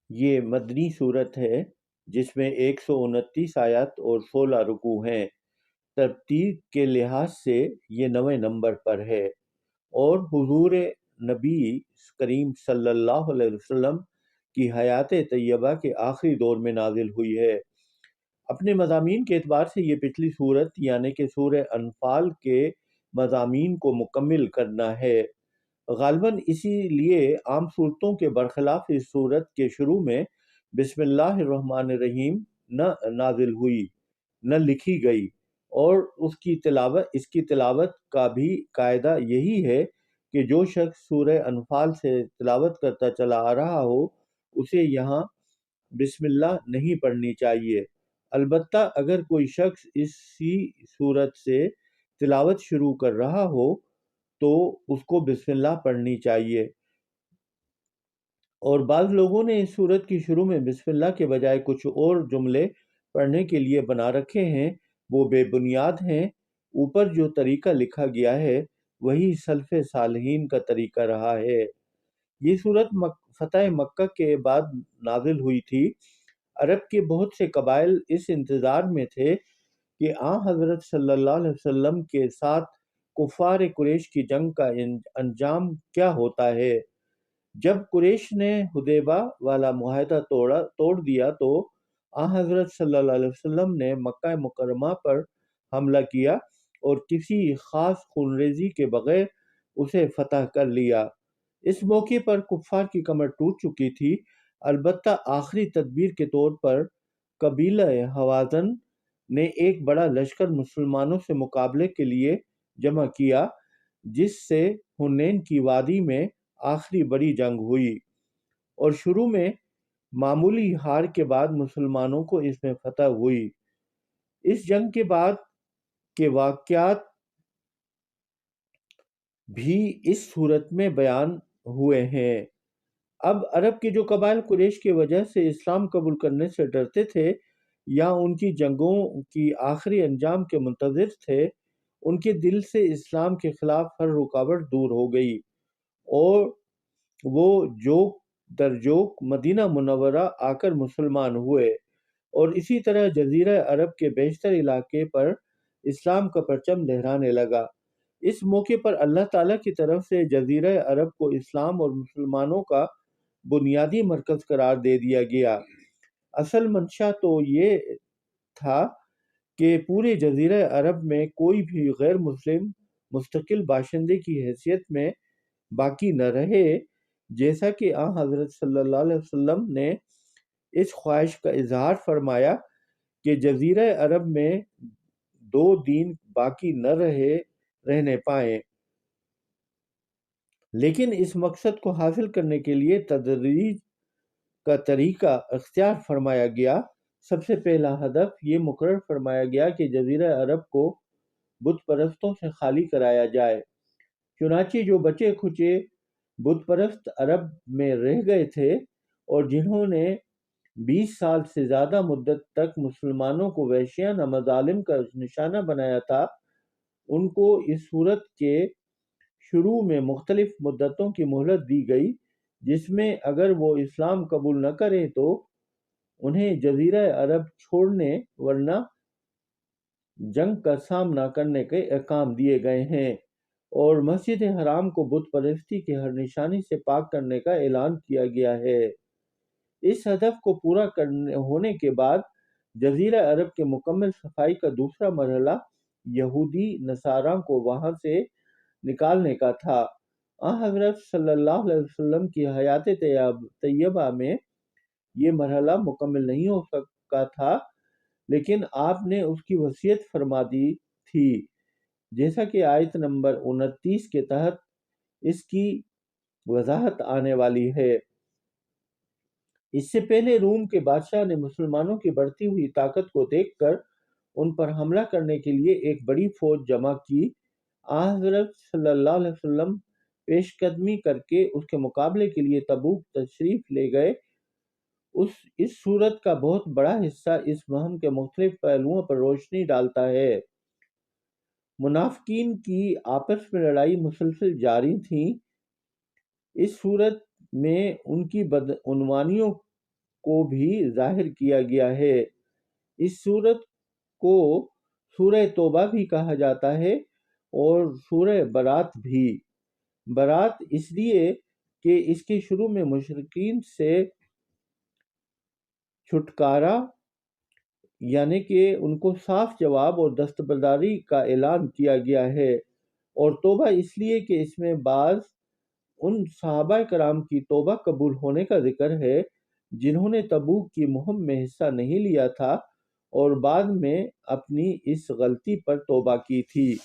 یہ مدنی صورت ہے جس میں 129 آیات اور 16 رکوع ہیں۔ ترتیب کے لحاظ سے یہ 9ویں نمبر پر ہے اور حضور نبی کریم صلی اللہ علیہ وسلم کی حیات طیبہ کے آخری دور میں نازل ہوئی ہے۔ اپنے مضامین کے اعتبار سے یہ پچھلی صورت یعنی کہ سورہ انفال کے مضامین کو مکمل کرنا ہے۔ غالباً اسی لیے عام صورتوں کے برخلاف اس صورت کے شروع میں بسم اللہ الرحمن الرحیم نہ نازل ہوئی، نہ لکھی گئی، اور اس کی تلاوت کا بھی قاعدہ یہی ہے کہ جو شخص سورہ انفال سے تلاوت کرتا چلا آ رہا ہو اسے یہاں بسم اللہ نہیں پڑھنی چاہیے۔ البتہ اگر کوئی شخص اسی صورت سے تلاوت شروع کر رہا ہو تو اس کو بسم اللہ پڑھنی چاہیے، اور بعض لوگوں نے اس صورت کی شروع میں بسم اللہ کے بجائے کچھ اور جملے پڑھنے کے لیے بنا رکھے ہیں، وہ بے بنیاد ہیں۔ اوپر جو طریقہ لکھا گیا ہے وہی سلف صالحین کا طریقہ رہا ہے۔ یہ صورت فتح مکہ کے بعد نازل ہوئی تھی۔ عرب کے بہت سے قبائل اس انتظار میں تھے کہ حضرت صلی اللہ علیہ وسلم کے ساتھ کفار قریش کی جنگ کا انجام کیا ہوتا ہے۔ جب قریش نے حدیبہ والا معاہدہ توڑ دیا تو حضرت صلی اللہ علیہ وسلم نے مکہ مکرمہ پر حملہ کیا اور کسی خاص خونریزی کے بغیر اسے فتح کر لیا۔ اس موقع پر کفار کی کمر ٹوٹ چکی تھی، البتہ آخری تدبیر کے طور پر قبیلہ حوازن نے ایک بڑا لشکر مسلمانوں سے مقابلے کے لیے جمع کیا، جس سے حنین کی وادی میں آخری بڑی جنگ ہوئی، اور شروع میں معمولی ہار کے بعد مسلمانوں کو اس میں فتح ہوئی۔ اس جنگ کے بعد کے واقعات بھی اس صورت میں بیان ہوئے ہیں۔ اب عرب کے جو قبائل قریش کی وجہ سے اسلام قبول کرنے سے ڈرتے تھے یا ان کی جنگوں کی آخری انجام کے منتظر تھے، ان کے دل سے اسلام کے خلاف ہر رکاوٹ دور ہو گئی اور وہ جوک در جوک مدینہ منورہ آ کر مسلمان ہوئے، اور اسی طرح جزیرہ عرب کے بیشتر علاقے پر اسلام کا پرچم لہرانے لگا۔ اس موقع پر اللہ تعالیٰ کی طرف سے جزیرہ عرب کو اسلام اور مسلمانوں کا بنیادی مرکز قرار دے دیا گیا۔ اصل منشا تو یہ تھا کہ پورے جزیرہ عرب میں کوئی بھی غیر مسلم مستقل باشندے کی حیثیت میں باقی نہ رہے، جیسا کہ حضرت صلی اللہ علیہ وسلم نے اس خواہش کا اظہار فرمایا کہ جزیرہ عرب میں 2 دین باقی نہ رہنے پائیں۔ لیکن اس مقصد کو حاصل کرنے کے لیے تدریج کا طریقہ اختیار فرمایا گیا۔ سب سے پہلا ہدف یہ مقرر فرمایا گیا کہ جزیرہ عرب کو بت پرستوں سے خالی کرایا جائے۔ چنانچہ جو بچے کھچے بت پرست عرب میں رہ گئے تھے اور جنہوں نے 20 سال سے زیادہ مدت تک مسلمانوں کو وحشیانہ مظالم کا نشانہ بنایا تھا، ان کو اس صورت کے شروع میں مختلف مدتوں کی مہلت دی گئی، جس میں اگر وہ اسلام قبول نہ کریں تو انہیں جزیرہ عرب چھوڑنے ورنہ جنگ کا سامنا کرنے کے احکام دیے گئے ہیں، اور مسجد حرام کو بت پرستی کے ہر نشانی سے پاک کرنے کا اعلان کیا گیا ہے۔ اس ہدف کو پورا ہونے کے بعد جزیرہ عرب کے مکمل صفائی کا دوسرا مرحلہ یہودی نصاراں کو وہاں سے نکالنے کا تھا۔ حضرت صلی اللہ علیہ وسلم کی حیات طیبہ میں یہ مرحلہ مکمل نہیں ہو سکا تھا، لیکن آپ نے اس کی وصیت فرما دی تھی، جیسا کہ آیت نمبر 29 کے تحت اس کی وضاحت آنے والی ہے۔ اس سے پہلے روم کے بادشاہ نے مسلمانوں کی بڑھتی ہوئی طاقت کو دیکھ کر ان پر حملہ کرنے کے لیے ایک بڑی فوج جمع کی۔ حضرت صلی اللہ علیہ وسلم پیش قدمی کر کے اس کے مقابلے کے لیے تبوک تشریف لے گئے۔ اس صورت کا بہت بڑا حصہ اس مہم کے مختلف پہلوؤں پر روشنی ڈالتا ہے۔ منافقین کی آپس میں لڑائی مسلسل جاری تھی۔ اس صورت میں ان کی بدعنوانیوں کو بھی ظاہر کیا گیا ہے۔ اس سورت کو سورہ توبہ بھی کہا جاتا ہے اور سورہ برات بھی۔ برات اس لیے کہ اس کے شروع میں مشرکین سے چھٹکارا یعنی کہ ان کو صاف جواب اور دستبرداری کا اعلان کیا گیا ہے، اور توبہ اس لیے کہ اس میں بعض ان صحابہ کرام کی توبہ قبول ہونے کا ذکر ہے جنہوں نے تبوک کی مہم میں حصہ نہیں لیا تھا اور بعد میں اپنی اس غلطی پر توبہ کی تھی۔